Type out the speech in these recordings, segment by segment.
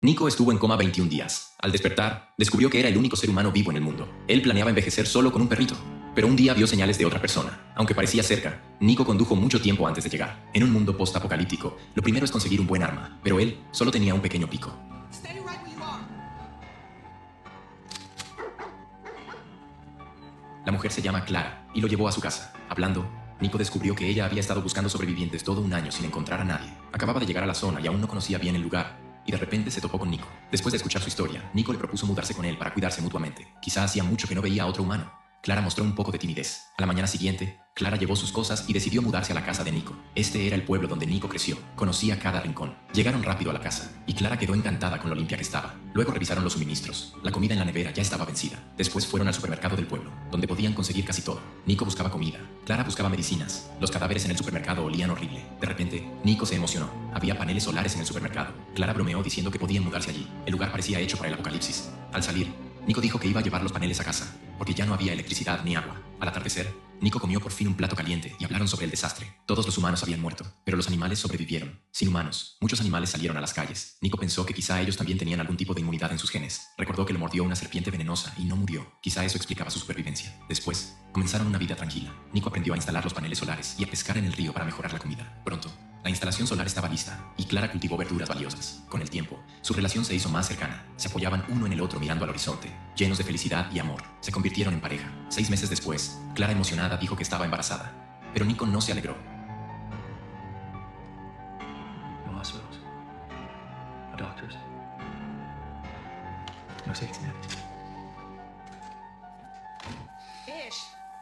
Nico estuvo en coma 21 días. Al despertar, descubrió que era el único ser humano vivo en el mundo. Él planeaba envejecer solo con un perrito. Pero un día vio señales de otra persona. Aunque parecía cerca, Nico condujo mucho tiempo antes de llegar. En un mundo post-apocalíptico, lo primero es conseguir un buen arma, pero él solo tenía un pequeño pico. La mujer se llama Clara y lo llevó a su casa. Hablando, Nico descubrió que ella había estado buscando sobrevivientes todo un año sin encontrar a nadie. Acababa de llegar a la zona y aún no conocía bien el lugar. Y de repente se topó con Nico. Después de escuchar su historia, Nico le propuso mudarse con él para cuidarse mutuamente. Quizá hacía mucho que no veía a otro humano. Clara mostró un poco de timidez. A la mañana siguiente, Clara llevó sus cosas y decidió mudarse a la casa de Nico. Este era el pueblo donde Nico creció. Conocía cada rincón. Llegaron rápido a la casa, y Clara quedó encantada con lo limpia que estaba. Luego revisaron los suministros. La comida en la nevera ya estaba vencida. Después fueron al supermercado del pueblo, donde podían conseguir casi todo. Nico buscaba comida. Clara buscaba medicinas. Los cadáveres en el supermercado olían horrible. De repente, Nico se emocionó. Había paneles solares en el supermercado. Clara bromeó diciendo que podían mudarse allí. El lugar parecía hecho para el apocalipsis. Al salir, Nico dijo que iba a llevar los paneles a casa, porque ya no había electricidad ni agua. Al atardecer, Nico comió por fin un plato caliente y hablaron sobre el desastre. Todos los humanos habían muerto, pero los animales sobrevivieron. Sin humanos, muchos animales salieron a las calles. Nico pensó que quizá ellos también tenían algún tipo de inmunidad en sus genes. Recordó que lo mordió una serpiente venenosa y no murió. Quizá eso explicaba su supervivencia. Después, comenzaron una vida tranquila. Nico aprendió a instalar los paneles solares y a pescar en el río para mejorar la comida. Pronto, la instalación solar estaba lista, y Clara cultivó verduras valiosas. Con el tiempo, su relación se hizo más cercana. Se apoyaban uno en el otro mirando al horizonte, llenos de felicidad y amor. Se convirtieron en pareja. 6 meses después, Clara emocionada dijo que estaba embarazada. Pero Nico no se alegró. No hospitals. No doctors. No safety net.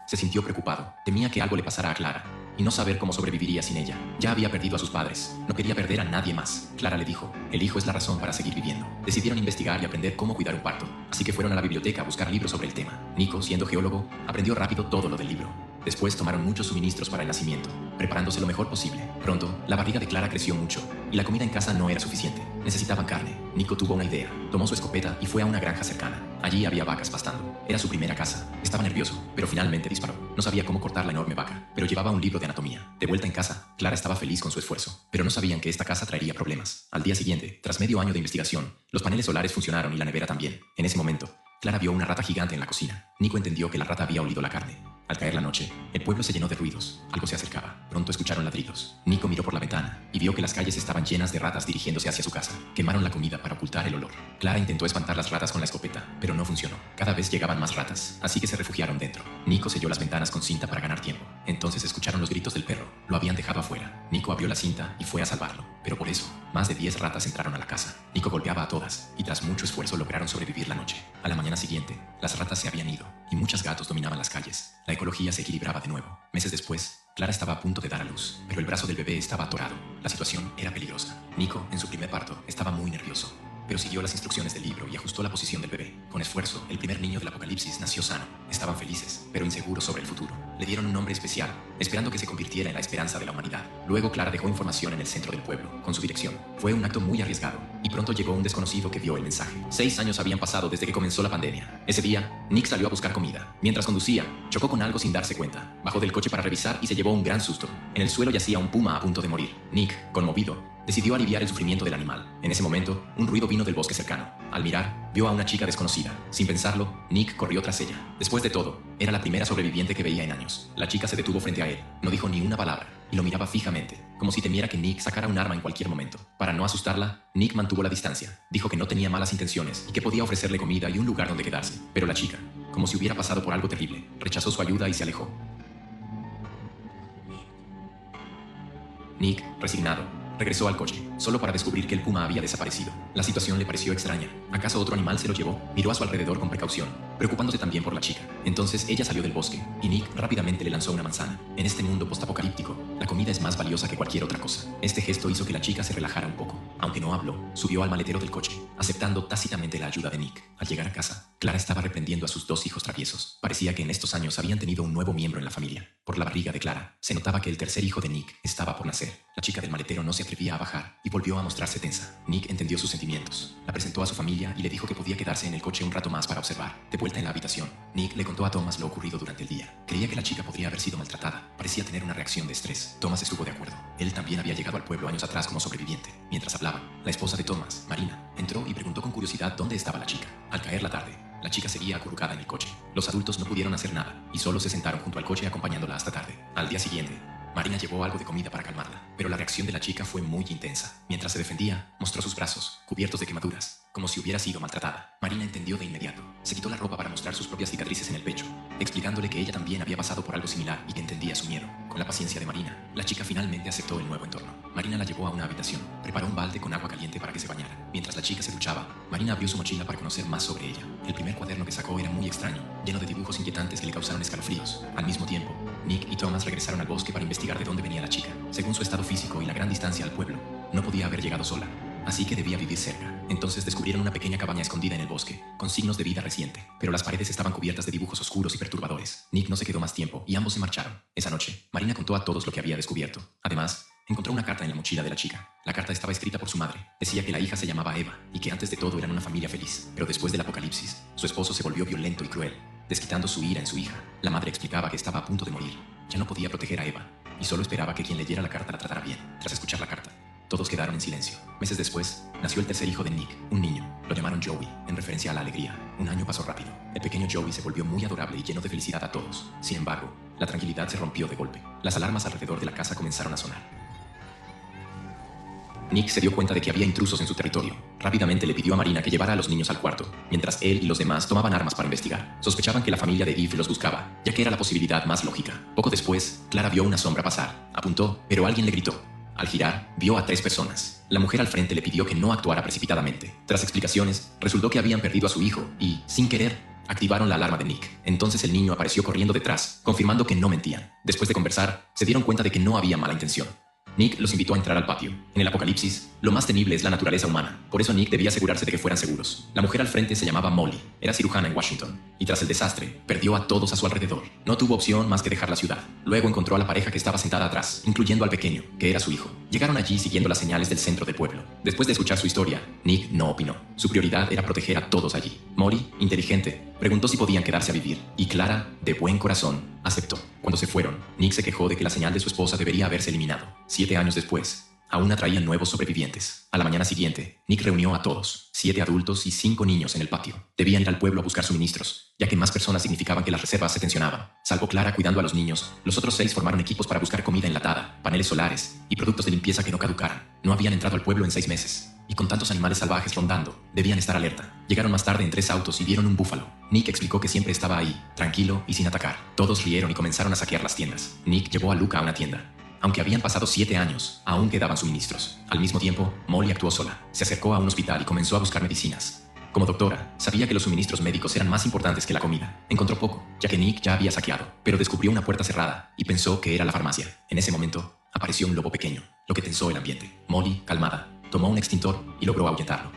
Se sintió preocupado. Temía que algo le pasara a Clara y no saber cómo sobreviviría sin ella. Ya había perdido a sus padres. No quería perder a nadie más. Clara le dijo, el hijo es la razón para seguir viviendo. Decidieron investigar y aprender cómo cuidar un parto. Así que fueron a la biblioteca a buscar libros sobre el tema. Nico, siendo geólogo, aprendió rápido todo lo del libro. Después tomaron muchos suministros para el nacimiento, preparándose lo mejor posible. Pronto, la barriga de Clara creció mucho, y la comida en casa no era suficiente. Necesitaban carne. Nico tuvo una idea. Tomó su escopeta y fue a una granja cercana. Allí había vacas pastando. Era su primera casa. Estaba nervioso, pero finalmente disparó. No sabía cómo cortar la enorme vaca, pero llevaba un libro de anatomía. De vuelta en casa, Clara estaba feliz con su esfuerzo, pero no sabían que esta casa traería problemas. Al día siguiente, tras medio año de investigación, los paneles solares funcionaron y la nevera también. En ese momento, Clara vio una rata gigante en la cocina. Nico entendió que la rata había olido la carne. Al caer la noche, el pueblo se llenó de ruidos. Algo se acercaba. Pronto escucharon ladridos. Nico miró por la ventana y vio que las calles estaban llenas de ratas dirigiéndose hacia su casa. Quemaron la comida para ocultar el olor. Clara intentó espantar las ratas con la escopeta, pero no funcionó. Cada vez llegaban más ratas, así que se refugiaron dentro. Nico selló las ventanas con cinta para ganar tiempo. Entonces escucharon los gritos del perro. Lo habían dejado afuera. Nico abrió la cinta y fue a salvarlo. Pero por eso, más de 10 ratas entraron a la casa. Nico golpeaba a todas, y tras mucho esfuerzo lograron sobrevivir la noche. A la mañana siguiente, las ratas se habían ido, y muchos gatos dominaban las calles. La ecología se equilibraba de nuevo. Meses después, Clara estaba a punto de dar a luz, pero el brazo del bebé estaba atorado. La situación era peligrosa. Nico, en su primer parto, estaba muy nervioso, pero siguió las instrucciones del libro y ajustó la posición del bebé. Con esfuerzo, el primer niño del apocalipsis nació sano. Estaban felices, pero inseguros sobre el futuro. Le dieron un nombre especial, esperando que se convirtiera en la esperanza de la humanidad. Luego Clara dejó información en el centro del pueblo, con su dirección. Fue un acto muy arriesgado, y pronto llegó un desconocido que vio el mensaje. 6 años habían pasado desde que comenzó la pandemia. Ese día, Nick salió a buscar comida. Mientras conducía, chocó con algo sin darse cuenta. Bajó del coche para revisar y se llevó un gran susto. En el suelo yacía un puma a punto de morir. Nick, conmovido, decidió aliviar el sufrimiento del animal. En ese momento, un ruido vino del bosque cercano. Al mirar, vio a una chica desconocida. Sin pensarlo, Nick corrió tras ella. Después de todo, era la primera sobreviviente que veía en años. La chica se detuvo frente a él. No dijo ni una palabra y lo miraba fijamente, como si temiera que Nick sacara un arma en cualquier momento. Para no asustarla, Nick mantuvo la distancia. Dijo que no tenía malas intenciones y que podía ofrecerle comida y un lugar donde quedarse. Pero la chica, como si hubiera pasado por algo terrible, rechazó su ayuda y se alejó. Nick, resignado, regresó al coche, solo para descubrir que el puma había desaparecido. La situación le pareció extraña. ¿Acaso otro animal se lo llevó? Miró a su alrededor con precaución, preocupándose también por la chica. Entonces ella salió del bosque, y Nick rápidamente le lanzó una manzana. En este mundo postapocalíptico, la comida es más valiosa que cualquier otra cosa. Este gesto hizo que la chica se relajara un poco. Aunque no habló, subió al maletero del coche, aceptando tácitamente la ayuda de Nick. Al llegar a casa, Clara estaba reprendiendo a sus 2 hijos traviesos. Parecía que en estos años habían tenido un nuevo miembro en la familia. Por la barriga de Clara, se notaba que el tercer hijo de Nick estaba por nacer. La chica del maletero no se atrevía a bajar y volvió a mostrarse tensa. Nick entendió sus sentimientos. La presentó a su familia y le dijo que podía quedarse en el coche un rato más para observar. De vuelta en la habitación, Nick le contó a Thomas lo ocurrido durante el día. Creía que la chica podría haber sido maltratada. Parecía tener una reacción de estrés. Thomas estuvo de acuerdo. Él también había llegado al pueblo años atrás como sobreviviente. Mientras hablaban, la esposa de Thomas, Marina, entró y preguntó con curiosidad dónde estaba la chica. Al caer la tarde, la chica seguía acurrucada en el coche. Los adultos no pudieron hacer nada y solo se sentaron junto al coche acompañándola hasta tarde. Al día siguiente, Marina llevó algo de comida para calmarla, pero la reacción de la chica fue muy intensa. Mientras se defendía, mostró sus brazos, cubiertos de quemaduras, como si hubiera sido maltratada. Marina entendió de inmediato. Se quitó la ropa para mostrar sus propias cicatrices en el pecho, explicándole que ella también había pasado por algo similar y que entendía su miedo. Con la paciencia de Marina, la chica finalmente aceptó el nuevo entorno. Marina la llevó a una habitación, preparó un balde con agua caliente para que se bañara. Mientras la chica se duchaba, Marina abrió su mochila para conocer más sobre ella. El primer cuaderno que sacó era muy extraño, lleno de dibujos inquietantes que le causaron escalofríos. Al mismo tiempo, Nick y Thomas regresaron al bosque para investigar de dónde venía la chica. Según su estado físico y la gran distancia al pueblo, no podía haber llegado sola, así que debía vivir cerca. Entonces descubrieron una pequeña cabaña escondida en el bosque, con signos de vida reciente, pero las paredes estaban cubiertas de dibujos oscuros y perturbadores. Nick no se quedó más tiempo y ambos se marcharon. Esa noche, Marina contó a todos lo que había descubierto. Además, encontró una carta en la mochila de la chica. La carta estaba escrita por su madre. Decía que la hija se llamaba Eva y que antes de todo eran una familia feliz. Pero después del apocalipsis, su esposo se volvió violento y cruel, desquitando su ira en su hija. La madre explicaba que estaba a punto de morir. Ya no podía proteger a Eva y solo esperaba que quien leyera la carta la tratara bien. Tras escuchar la carta, todos quedaron en silencio. Meses después, nació el tercer hijo de Nick, un niño. Lo llamaron Joey, en referencia a la alegría. Un año pasó rápido. El pequeño Joey se volvió muy adorable y lleno de felicidad a todos. Sin embargo, la tranquilidad se rompió de golpe. Las alarmas alrededor de la casa comenzaron a sonar. Nick se dio cuenta de que había intrusos en su territorio. Rápidamente le pidió a Marina que llevara a los niños al cuarto, mientras él y los demás tomaban armas para investigar. Sospechaban que la familia de Eve los buscaba, ya que era la posibilidad más lógica. Poco después, Clara vio una sombra pasar. Apuntó, pero alguien le gritó. Al girar, vio a 3 personas. La mujer al frente le pidió que no actuara precipitadamente. Tras explicaciones, resultó que habían perdido a su hijo y, sin querer, activaron la alarma de Nick. Entonces el niño apareció corriendo detrás, confirmando que no mentían. Después de conversar, se dieron cuenta de que no había mala intención. Nick los invitó a entrar al patio. En el apocalipsis, lo más temible es la naturaleza humana. Por eso Nick debía asegurarse de que fueran seguros. La mujer al frente se llamaba Molly. Era cirujana en Washington. Y tras el desastre, perdió a todos a su alrededor. No tuvo opción más que dejar la ciudad. Luego encontró a la pareja que estaba sentada atrás, incluyendo al pequeño, que era su hijo. Llegaron allí siguiendo las señales del centro del pueblo. Después de escuchar su historia, Nick no opinó. Su prioridad era proteger a todos allí. Molly, inteligente, preguntó si podían quedarse a vivir. Y Clara, de buen corazón, aceptó. Cuando se fueron, Nick se quejó de que la señal de su esposa debería haberse eliminado. 7 años después, aún atraían nuevos sobrevivientes. A la mañana siguiente, Nick reunió a todos, 7 adultos y 5 niños en el patio. Debían ir al pueblo a buscar suministros, ya que más personas significaban que las reservas se tensionaban. Salvo Clara cuidando a los niños, los otros 6 formaron equipos para buscar comida enlatada, paneles solares y productos de limpieza que no caducaran. No habían entrado al pueblo en 6 meses. Y con tantos animales salvajes rondando, debían estar alerta. Llegaron más tarde en 3 autos y vieron un búfalo. Nick explicó que siempre estaba ahí, tranquilo y sin atacar. Todos rieron y comenzaron a saquear las tiendas. Nick llevó a Luca a una tienda. Aunque habían pasado 7 años, aún quedaban suministros. Al mismo tiempo, Molly actuó sola. Se acercó a un hospital y comenzó a buscar medicinas. Como doctora, sabía que los suministros médicos eran más importantes que la comida. Encontró poco, ya que Nick ya había saqueado, pero descubrió una puerta cerrada y pensó que era la farmacia. En ese momento, apareció un lobo pequeño, lo que tensó el ambiente. Molly, calmada, tomó un extintor y logró ahuyentarlo.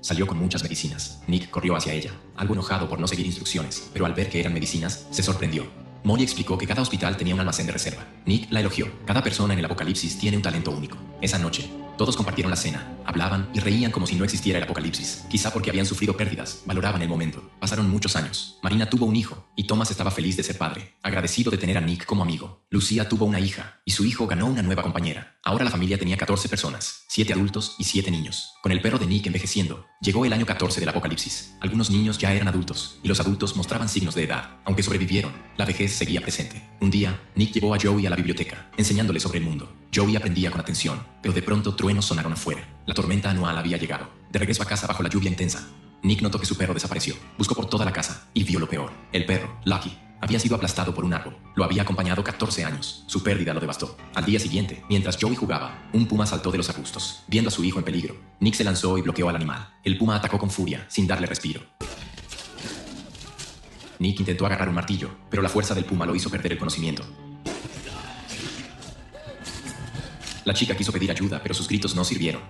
Salió con muchas medicinas. Nick corrió hacia ella, algo enojado por no seguir instrucciones, pero al ver que eran medicinas, se sorprendió. Molly explicó que cada hospital tenía un almacén de reserva. Nick la elogió. Cada persona en el apocalipsis tiene un talento único. Esa noche, todos compartieron la cena, hablaban y reían como si no existiera el apocalipsis. Quizá porque habían sufrido pérdidas, valoraban el momento. Pasaron muchos años. Marina tuvo un hijo y Thomas estaba feliz de ser padre, agradecido de tener a Nick como amigo. Lucía tuvo una hija y su hijo ganó una nueva compañera. Ahora la familia tenía 14 personas, 7 adultos y 7 niños. Con el perro de Nick envejeciendo, llegó el año 14 del apocalipsis. Algunos niños ya eran adultos y los adultos mostraban signos de edad. Aunque sobrevivieron, la vejez seguía presente. Un día, Nick llevó a Joey a la biblioteca, enseñándole sobre el mundo. Joey aprendía con atención, pero de pronto truenos sonaron afuera. La tormenta anual había llegado. De regreso a casa bajo la lluvia intensa, Nick notó que su perro desapareció. Buscó por toda la casa y vio lo peor. El perro, Lucky, había sido aplastado por un árbol. Lo había acompañado 14 años. Su pérdida lo devastó. Al día siguiente, mientras Joey jugaba, un puma saltó de los arbustos. Viendo a su hijo en peligro, Nick se lanzó y bloqueó al animal. El puma atacó con furia, sin darle respiro. Nick intentó agarrar un martillo, pero la fuerza del puma lo hizo perder el conocimiento. La chica quiso pedir ayuda, pero sus gritos no sirvieron.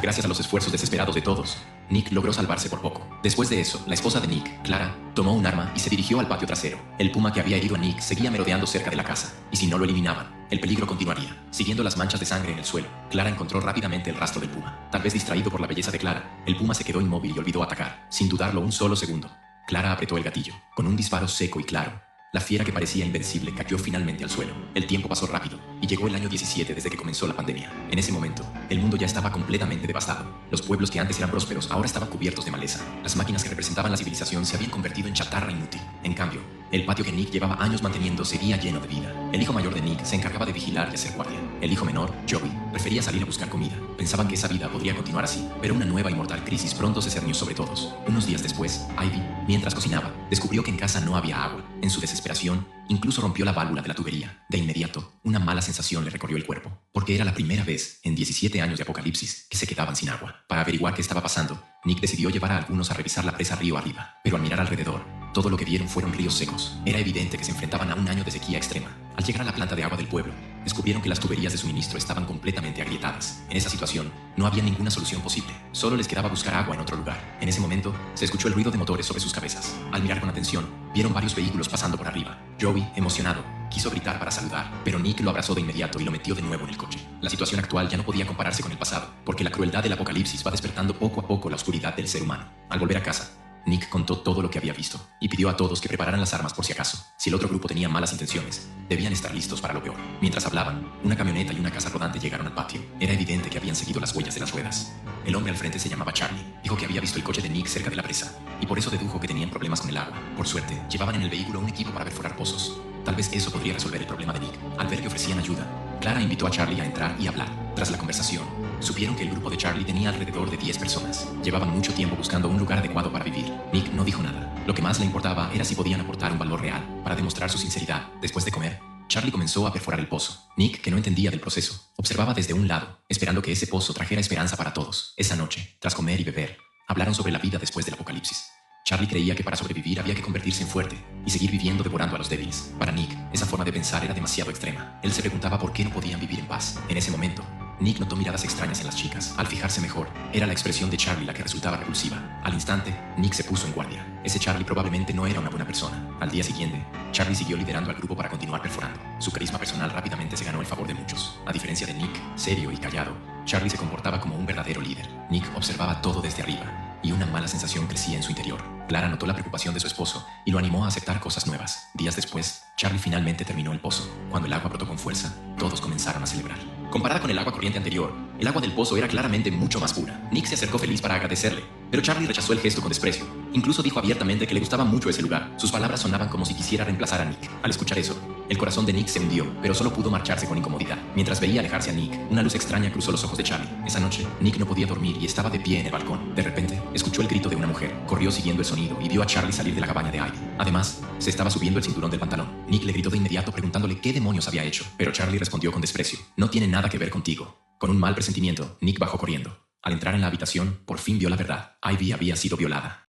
Gracias a los esfuerzos desesperados de todos, Nick logró salvarse por poco. Después de eso, la esposa de Nick, Clara, tomó un arma y se dirigió al patio trasero. El puma que había herido a Nick seguía merodeando cerca de la casa, y si no lo eliminaban, el peligro continuaría. Siguiendo las manchas de sangre en el suelo, Clara encontró rápidamente el rastro del puma. Tal vez distraído por la belleza de Clara, el puma se quedó inmóvil y olvidó atacar, sin dudarlo un solo segundo. Clara apretó el gatillo. Con un disparo seco y claro, la fiera que parecía invencible cayó finalmente al suelo. El tiempo pasó rápido, y llegó el año 17 desde que comenzó la pandemia. En ese momento, el mundo ya estaba completamente devastado. Los pueblos que antes eran prósperos ahora estaban cubiertos de maleza. Las máquinas que representaban la civilización se habían convertido en chatarra inútil. En cambio, el patio que Nick llevaba años manteniendo seguía lleno de vida. El hijo mayor de Nick se encargaba de vigilar y hacer guardia. El hijo menor, Joey, prefería salir a buscar comida. Pensaban que esa vida podría continuar así, pero una nueva y mortal crisis pronto se cernió sobre todos. Unos días después, Ivy, mientras cocinaba, descubrió que en casa no había agua. En su desesperación, incluso rompió la válvula de la tubería. De inmediato, una mala sensación le recorrió el cuerpo, porque era la primera vez en 17 años de apocalipsis que se quedaban sin agua. Para averiguar qué estaba pasando, Nick decidió llevar a algunos a revisar la presa río arriba, pero al mirar alrededor, todo lo que vieron fueron ríos secos. Era evidente que se enfrentaban a un año de sequía extrema. Al llegar a la planta de agua del pueblo, descubrieron que las tuberías de suministro estaban completamente agrietadas. En esa situación, no había ninguna solución posible. Solo les quedaba buscar agua en otro lugar. En ese momento, se escuchó el ruido de motores sobre sus cabezas. Al mirar con atención, vieron varios vehículos pasando por arriba. Joey, emocionado, quiso gritar para saludar, pero Nick lo abrazó de inmediato y lo metió de nuevo en el coche. La situación actual ya no podía compararse con el pasado, porque la crueldad del apocalipsis va despertando poco a poco la oscuridad del ser humano. Al volver a casa, Nick contó todo lo que había visto y pidió a todos que prepararan las armas por si acaso. Si el otro grupo tenía malas intenciones, debían estar listos para lo peor. Mientras hablaban, una camioneta y una casa rodante llegaron al patio. Era evidente que habían seguido las huellas de las ruedas. El hombre al frente se llamaba Charlie. Dijo que había visto el coche de Nick cerca de la presa y por eso dedujo que tenían problemas con el agua. Por suerte, llevaban en el vehículo un equipo para perforar pozos. Tal vez eso podría resolver el problema de Nick. Al ver que ofrecían ayuda, Clara invitó a Charlie a entrar y hablar. Tras la conversación, supieron que el grupo de Charlie tenía alrededor de 10 personas. Llevaban mucho tiempo buscando un lugar adecuado para vivir. Nick no dijo nada. Lo que más le importaba era si podían aportar un valor real para demostrar su sinceridad. Después de comer, Charlie comenzó a perforar el pozo. Nick, que no entendía del proceso, observaba desde un lado, esperando que ese pozo trajera esperanza para todos. Esa noche, tras comer y beber, hablaron sobre la vida después del apocalipsis. Charlie creía que para sobrevivir había que convertirse en fuerte y seguir viviendo devorando a los débiles. Para Nick, esa forma de pensar era demasiado extrema. Él se preguntaba por qué no podían vivir en paz. En ese momento, Nick notó miradas extrañas en las chicas. Al fijarse mejor, era la expresión de Charlie la que resultaba repulsiva. Al instante, Nick se puso en guardia. Ese Charlie probablemente no era una buena persona. Al día siguiente, Charlie siguió liderando al grupo para continuar perforando. Su carisma personal rápidamente se ganó el favor de muchos. A diferencia de Nick, serio y callado, Charlie se comportaba como un verdadero líder. Nick observaba todo desde arriba, y una mala sensación crecía en su interior. Clara notó la preocupación de su esposo y lo animó a aceptar cosas nuevas. Días después, Charlie finalmente terminó el pozo. Cuando el agua brotó con fuerza, todos comenzaron a celebrar. Comparada con el agua corriente anterior, el agua del pozo era claramente mucho más pura. Nick se acercó feliz para agradecerle, pero Charlie rechazó el gesto con desprecio. Incluso dijo abiertamente que le gustaba mucho ese lugar. Sus palabras sonaban como si quisiera reemplazar a Nick. Al escuchar eso, el corazón de Nick se hundió, pero solo pudo marcharse con incomodidad. Mientras veía alejarse a Nick, una luz extraña cruzó los ojos de Charlie. Esa noche, Nick no podía dormir y estaba de pie en el balcón. De repente, escuchó el grito de una mujer. Corrió siguiendo el sonido y vio a Charlie salir de la cabaña de Ivy. Además, se estaba subiendo el cinturón del pantalón. Nick le gritó de inmediato preguntándole qué demonios había hecho, pero Charlie respondió con desprecio: "No tiene nada que ver contigo". Con un mal presentimiento, Nick bajó corriendo. Al entrar en la habitación, por fin vio la verdad. Ivy había sido violada.